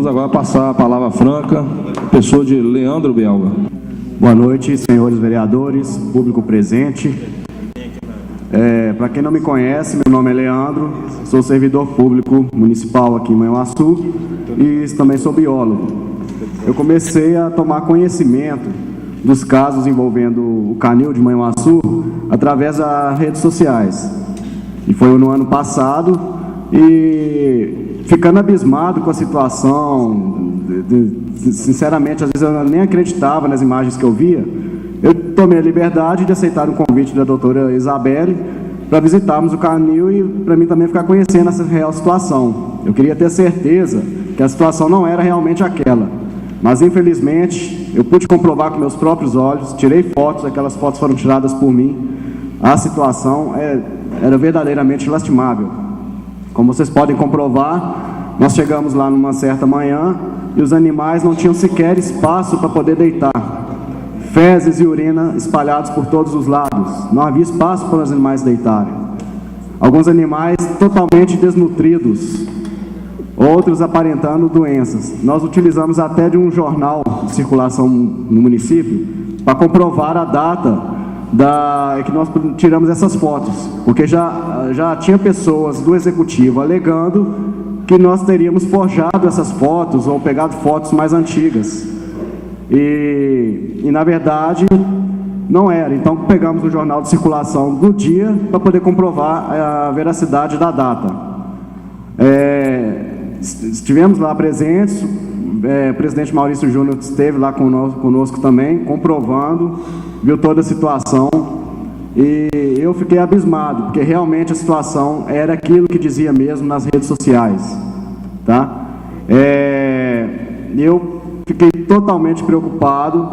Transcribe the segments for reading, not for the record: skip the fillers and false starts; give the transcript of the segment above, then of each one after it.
Vamos agora passar a palavra franca à pessoa de Leandro Belga. Boa noite, senhores vereadores, público presente. Para quem não me conhece, meu nome é Leandro, sou servidor público municipal aqui em Manhuaçu e também sou biólogo. Eu comecei a tomar conhecimento dos casos envolvendo o canil de Manhuaçu através das redes sociais. E foi no ano passado, e ficando abismado com a situação, sinceramente, às vezes eu nem acreditava nas imagens que eu via, eu tomei a liberdade de aceitar o convite da doutora Isabelle para visitarmos o canil e para mim também ficar conhecendo essa real situação. Eu queria ter certeza que a situação não era realmente aquela, mas infelizmente eu pude comprovar com meus próprios olhos, tirei fotos, aquelas fotos foram tiradas por mim. A situação era verdadeiramente lastimável. Como vocês podem comprovar, nós chegamos lá numa certa manhã e os animais não tinham sequer espaço para poder deitar. Fezes e urina espalhados por todos os lados. Não havia espaço para os animais deitarem. Alguns animais totalmente desnutridos, outros aparentando doenças. Nós utilizamos até de um jornal de circulação no município para comprovar a data que nós tiramos essas fotos, porque já tinha pessoas do executivo alegando que nós teríamos forjado essas fotos ou pegado fotos mais antigas. E na verdade não era. Então pegamos o jornal de circulação do dia para poder comprovar a veracidade da data. Estivemos lá presentes, o presidente Maurício Júnior esteve lá conosco também, comprovando, viu toda a situação, e eu fiquei abismado, porque realmente a situação era aquilo que dizia mesmo nas redes sociais, tá? Eu fiquei totalmente preocupado,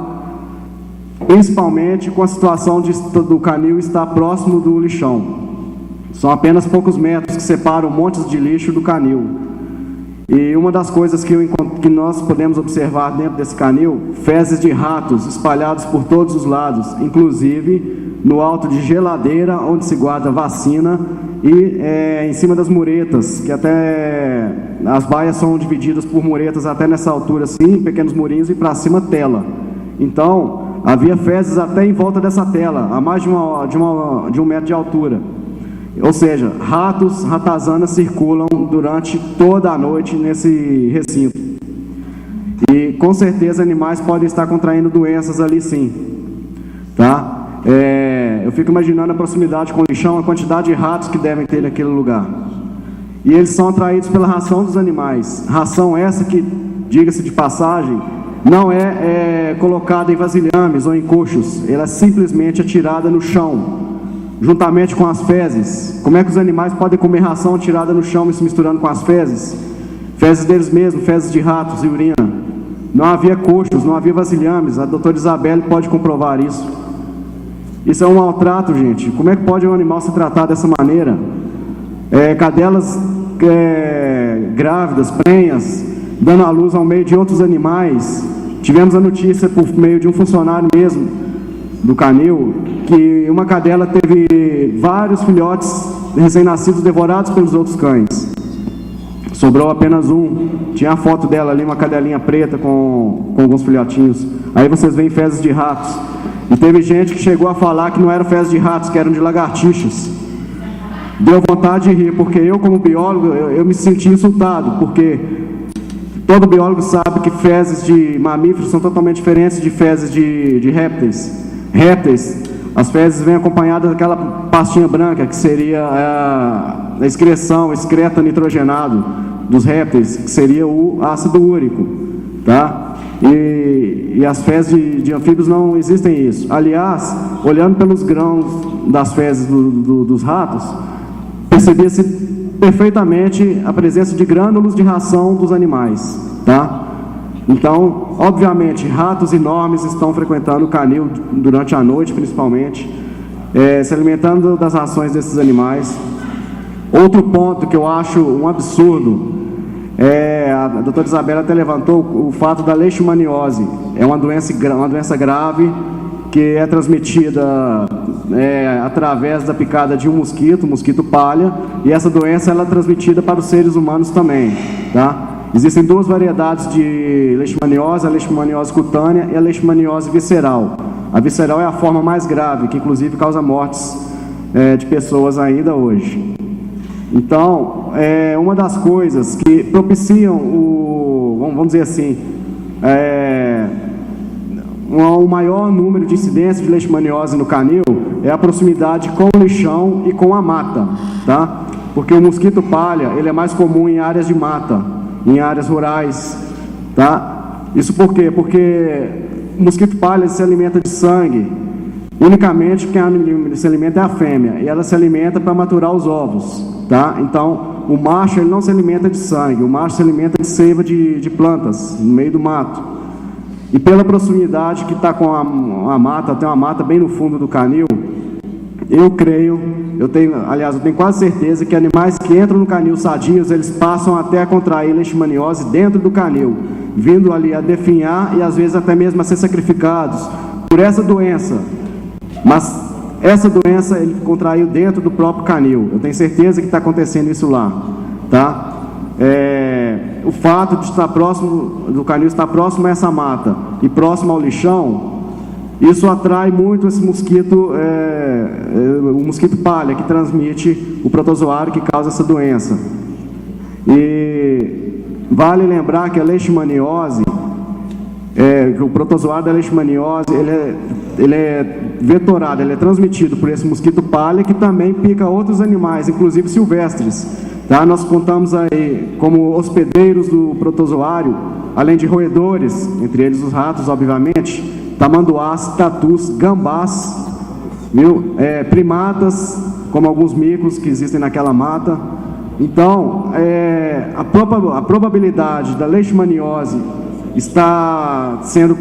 principalmente com a situação do canil estar próximo do lixão. São apenas poucos metros que separam montes de lixo do canil. E uma das coisas que nós podemos observar dentro desse canil, fezes de ratos espalhados por todos os lados, inclusive no alto de geladeira, onde se guarda vacina, e em cima das muretas, que até as baias são divididas por muretas até nessa altura assim, pequenos murinhos, e para cima tela. Então, havia fezes até em volta dessa tela, a mais de um metro de altura. Ou seja, ratos, ratazanas circulam durante toda a noite nesse recinto. E com certeza animais podem estar contraindo doenças ali sim. Tá? Eu fico imaginando a proximidade com o lixão, a quantidade de ratos que devem ter naquele lugar. E eles são atraídos pela ração dos animais. Ração essa que, diga-se de passagem, não é colocada em vasilhames ou em coxos. Ela é simplesmente atirada no chão, juntamente com as fezes. Como é que os animais podem comer ração tirada no chão e se misturando com as fezes? Fezes deles mesmos, fezes de ratos e urina. Não havia coxos, não havia vasilhames. A doutora Isabelle pode comprovar isso. Isso é um maltrato, gente. Como é que pode um animal ser tratado dessa maneira? Cadelas grávidas, prenhas, dando à luz ao meio de outros animais. Tivemos a notícia por meio de um funcionário mesmo do canil, que uma cadela teve vários filhotes recém-nascidos devorados pelos outros cães. Sobrou apenas um. Tinha a foto dela ali, uma cadelinha preta com alguns filhotinhos. Aí vocês veem fezes de ratos. E teve gente que chegou a falar que não eram fezes de ratos, que eram de lagartixas. Deu vontade de rir, porque eu, como biólogo, eu me senti insultado, porque todo biólogo sabe que fezes de mamíferos são totalmente diferentes de fezes de répteis. Répteis, as fezes vêm acompanhadas daquela pastinha branca, que seria a excreção, o excreto nitrogenado dos répteis, que seria o ácido úrico, tá? E as fezes de anfíbios não existem isso. Aliás, olhando pelos grãos das fezes dos ratos, percebia-se perfeitamente a presença de grânulos de ração dos animais, tá? Então, obviamente, ratos enormes estão frequentando o canil durante a noite, principalmente, se alimentando das rações desses animais. Outro ponto que eu acho um absurdo, a doutora Isabela até levantou o fato da leishmaniose. É uma doença grave que é transmitida através da picada de um mosquito palha, e essa doença ela é transmitida para os seres humanos também, tá? Existem duas variedades de leishmaniose, a leishmaniose cutânea e a leishmaniose visceral. A visceral é a forma mais grave, que inclusive causa mortes de pessoas ainda hoje. Então, uma das coisas que propiciam vamos dizer assim, o maior número de incidências de leishmaniose no canil é a proximidade com o lixão e com a mata, tá? Porque o mosquito palha, ele é mais comum em áreas de mata, em áreas rurais, tá? Isso por quê? Porque o mosquito palha se alimenta de sangue, unicamente quem se alimenta é a fêmea, e ela se alimenta para maturar os ovos, tá? Então, o macho ele não se alimenta de sangue, o macho se alimenta de seiva de plantas, no meio do mato. E pela proximidade que está com a mata, tem uma mata bem no fundo do canil, eu tenho quase certeza que animais que entram no canil sadios, eles passam até a contrair leishmaniose dentro do canil, vindo ali a definhar e às vezes até mesmo a ser sacrificados por essa doença. Mas essa doença ele contraiu dentro do próprio canil. Eu tenho certeza que está acontecendo isso lá, tá? O fato de estar próximo do canil, estar próximo a essa mata e próximo ao lixão, isso atrai muito esse mosquito, o mosquito palha, que transmite o protozoário que causa essa doença. E vale lembrar que a leishmaniose, que o protozoário da leishmaniose, ele é vetorado, ele é transmitido por esse mosquito palha, que também pica outros animais, inclusive silvestres, tá? Nós contamos aí como hospedeiros do protozoário, além de roedores, entre eles os ratos, obviamente, tamanduás, tatus, gambás, primatas, como alguns micos que existem naquela mata. Então, a probabilidade da leishmaniose está sendo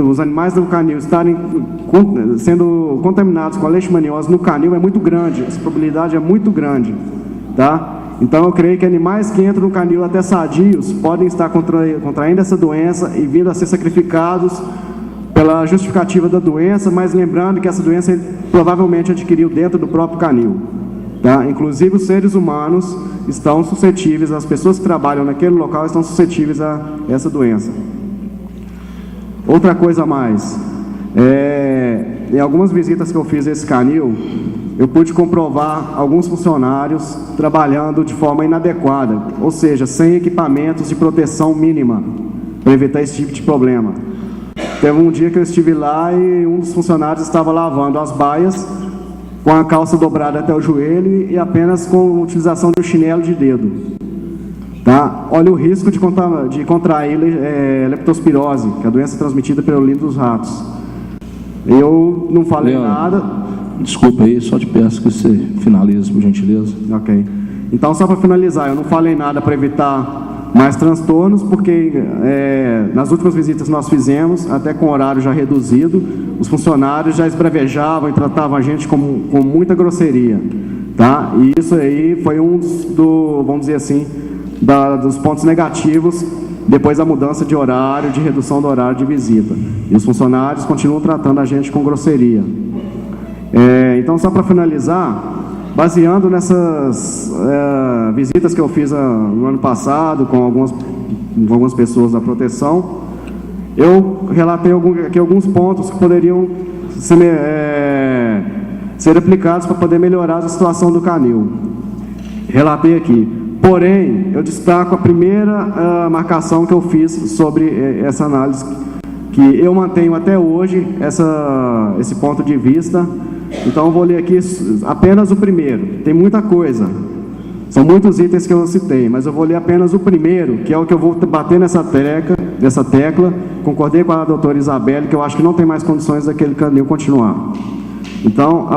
os animais do canil estarem sendo contaminados com a leishmaniose no canil é muito grande, essa probabilidade é muito grande, tá? Então eu creio que animais que entram no canil até sadios podem estar contraindo essa doença e vindo a ser sacrificados pela justificativa da doença, mas lembrando que essa doença ele provavelmente adquiriu dentro do próprio canil, tá? Inclusive os seres humanos estão suscetíveis, as pessoas que trabalham naquele local estão suscetíveis a essa doença. Outra coisa a mais, em algumas visitas que eu fiz a esse canil, eu pude comprovar alguns funcionários trabalhando de forma inadequada, ou seja, sem equipamentos de proteção mínima, para evitar esse tipo de problema. Teve um dia que eu estive lá e um dos funcionários estava lavando as baias com a calça dobrada até o joelho e apenas com a utilização do chinelo de dedo. Tá? Olha o risco de contrair leptospirose, que é a doença transmitida pelo urina dos ratos. Eu não falei nada. Desculpa aí, só te peço que você finalize, por gentileza. Ok. Então, só para finalizar, eu não falei nada para evitar mais transtornos, porque nas últimas visitas que nós fizemos, até com horário já reduzido, os funcionários já esbravejavam e tratavam a gente com muita grosseria. Tá? E isso aí foi vamos dizer assim, dos pontos negativos depois da mudança de horário, de redução do horário de visita. E os funcionários continuam tratando a gente com grosseria. Então, só para finalizar, baseando nessas visitas que eu fiz no ano passado com algumas pessoas da proteção, eu relatei aqui alguns pontos que poderiam ser aplicados para poder melhorar a situação do canil. Relatei aqui. Porém, eu destaco a primeira marcação que eu fiz sobre essa análise, que eu mantenho até hoje esse ponto de vista. Então eu vou ler aqui apenas o primeiro. Tem muita coisa, são muitos itens que eu citei, mas eu vou ler apenas o primeiro, que é o que eu vou bater nessa tecla. Concordei com a doutora Isabelle, que eu acho que não tem mais condições daquele canil continuar. Então,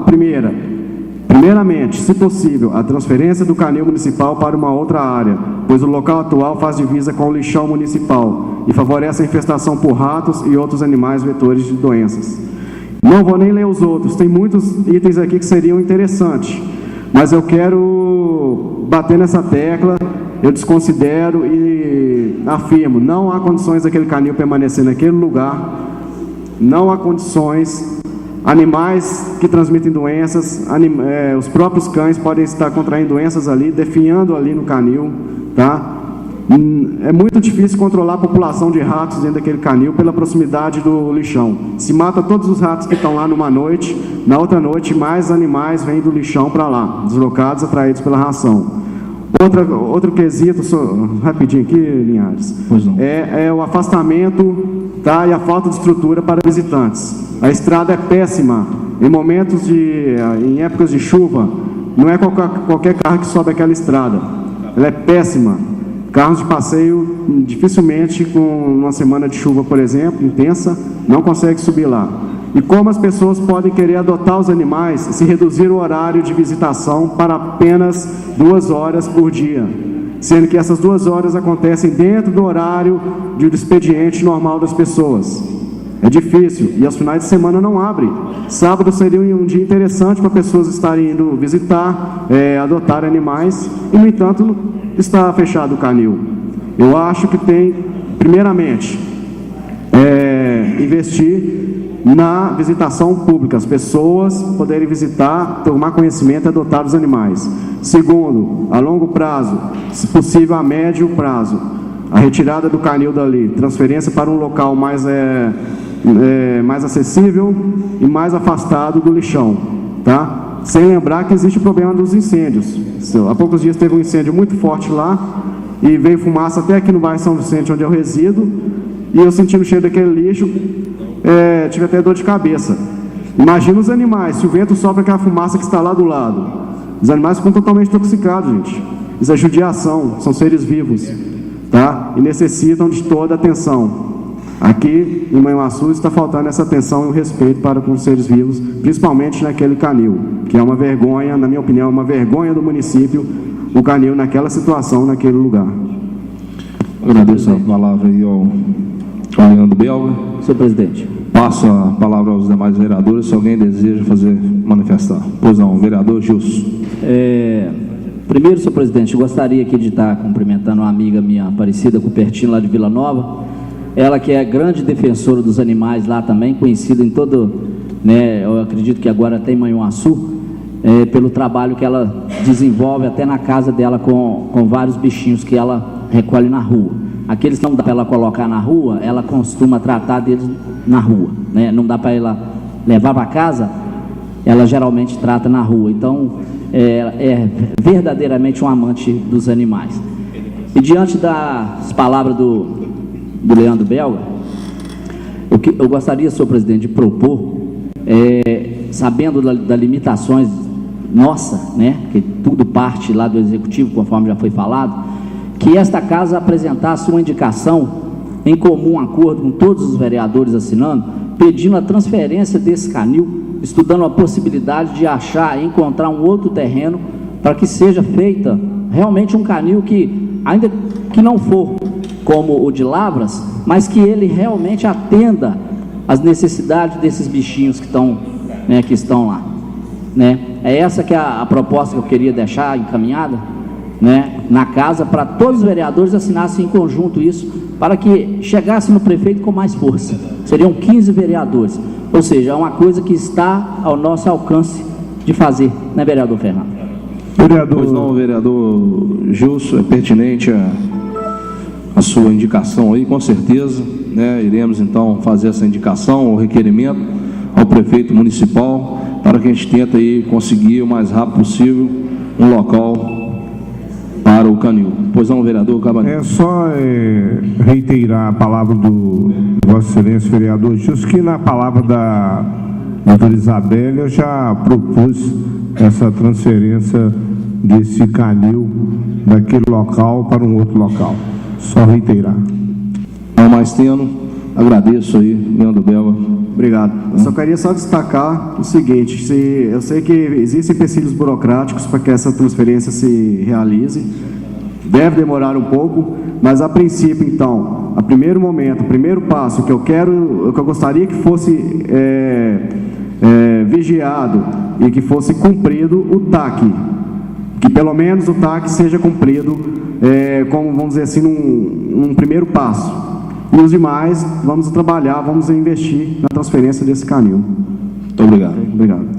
primeiramente, se possível, a transferência do canil municipal para uma outra área, pois o local atual faz divisa com o lixão municipal e favorece a infestação por ratos e outros animais vetores de doenças. Não vou nem ler os outros, tem muitos itens aqui que seriam interessantes, mas eu quero bater nessa tecla. Eu desconsidero e afirmo, não há condições daquele canil permanecer naquele lugar, não há condições animais que transmitem doenças, os próprios cães podem estar contraindo doenças ali, definhando ali no canil, tá? É muito difícil controlar a população de ratos dentro daquele canil pela proximidade do lixão. Se mata todos os ratos que estão lá numa noite, na outra noite mais animais vêm do lixão para lá, deslocados, atraídos pela ração. Outro quesito, rapidinho aqui, Linhares, é o afastamento, tá, e a falta de estrutura para visitantes. A estrada é péssima, em épocas de chuva, não é qualquer carro que sobe aquela estrada, ela é péssima. Carros de passeio, dificilmente, com uma semana de chuva, por exemplo, intensa, não consegue subir lá. E como as pessoas podem querer adotar os animais se reduzir o horário de visitação para apenas 2 horas por dia, sendo que essas 2 horas acontecem dentro do horário do expediente normal das pessoas. É difícil, e aos finais de semana não abre. Sábado seria um dia interessante para pessoas estarem indo visitar, adotar animais, e no entanto está fechado o canil. Eu acho que tem, primeiramente, investir na visitação pública, as pessoas poderem visitar, tomar conhecimento e adotar os animais. Segundo, a longo prazo, se possível a médio prazo, a retirada do canil dali, transferência para um local mais acessível e mais afastado do lixão, tá? Sem lembrar que existe o problema dos incêndios. Há poucos dias teve um incêndio muito forte lá e veio fumaça até aqui no bairro São Vicente, onde eu resido, e eu sentindo o cheiro daquele lixo, tive até dor de cabeça. Imagina os animais, se o vento sopra aquela fumaça que está lá do lado. Os animais ficam totalmente intoxicados, gente. Isso é judiação, são seres vivos, tá? E necessitam de toda a atenção. Aqui em Manhuaçu está faltando essa atenção e o respeito para com os seres vivos, principalmente naquele canil, que é uma vergonha, na minha opinião, uma vergonha do município, o canil naquela situação, naquele lugar. Agradeço a palavra aí ao Leandro Belga. Senhor presidente. Passo a palavra aos demais vereadores, se alguém deseja manifestar. Pois não, vereador Gilson. Primeiro, senhor presidente, eu gostaria aqui de estar cumprimentando uma amiga minha, Aparecida Cupertino, lá de Vila Nova. Ela que é grande defensora dos animais lá também, conhecida em todo, eu acredito que agora até em Manhuaçu, pelo trabalho que ela desenvolve até na casa dela com vários bichinhos que ela recolhe na rua. Aqueles que não dá para ela colocar na rua, ela costuma tratar deles na rua, né? Não dá para ela levar para casa, ela geralmente trata na rua. Então, é verdadeiramente um amante dos animais. E diante das palavras do Leandro Belga, eu gostaria, senhor presidente, de propor, sabendo das limitações nossa, né, que tudo parte lá do executivo, conforme já foi falado, que esta casa apresentasse uma indicação em comum acordo com todos os vereadores assinando, pedindo a transferência desse canil, estudando a possibilidade de encontrar um outro terreno para que seja feita realmente um canil que, ainda que não for como o de Lavras, mas que ele realmente atenda às necessidades desses bichinhos que estão lá, né? É essa que é a proposta que eu queria deixar encaminhada, né, na casa, para todos os vereadores assinassem em conjunto isso, para que chegasse no prefeito com mais força. Seriam 15 vereadores, ou seja, é uma coisa que está ao nosso alcance de fazer, né, vereador Fernando? Pois não, vereador Gilson, é pertinente a sua indicação aí, com certeza, né? Iremos então fazer essa indicação, o requerimento ao prefeito municipal, para que a gente tente aí conseguir o mais rápido possível um local para o canil. Pois não, vereador Cabanel. É só reiterar a palavra do Vossa Excelência, vereador Gilson, que na palavra da doutora Isabelle eu já propus essa transferência desse canil daquele local para um outro local. Só reiterar. Não mais tendo, agradeço aí, Leandro Belga. Obrigado. Eu só queria destacar o seguinte: eu sei que existem empecilhos burocráticos para que essa transferência se realize, deve demorar um pouco, mas a princípio, então, a primeiro momento, o primeiro passo que eu gostaria que fosse vigiado e que fosse cumprido o TAC, que pelo menos o TAC seja cumprido, como, vamos dizer assim, num primeiro passo. E os demais, vamos trabalhar, vamos investir na transferência desse canil. Muito obrigado. Obrigado.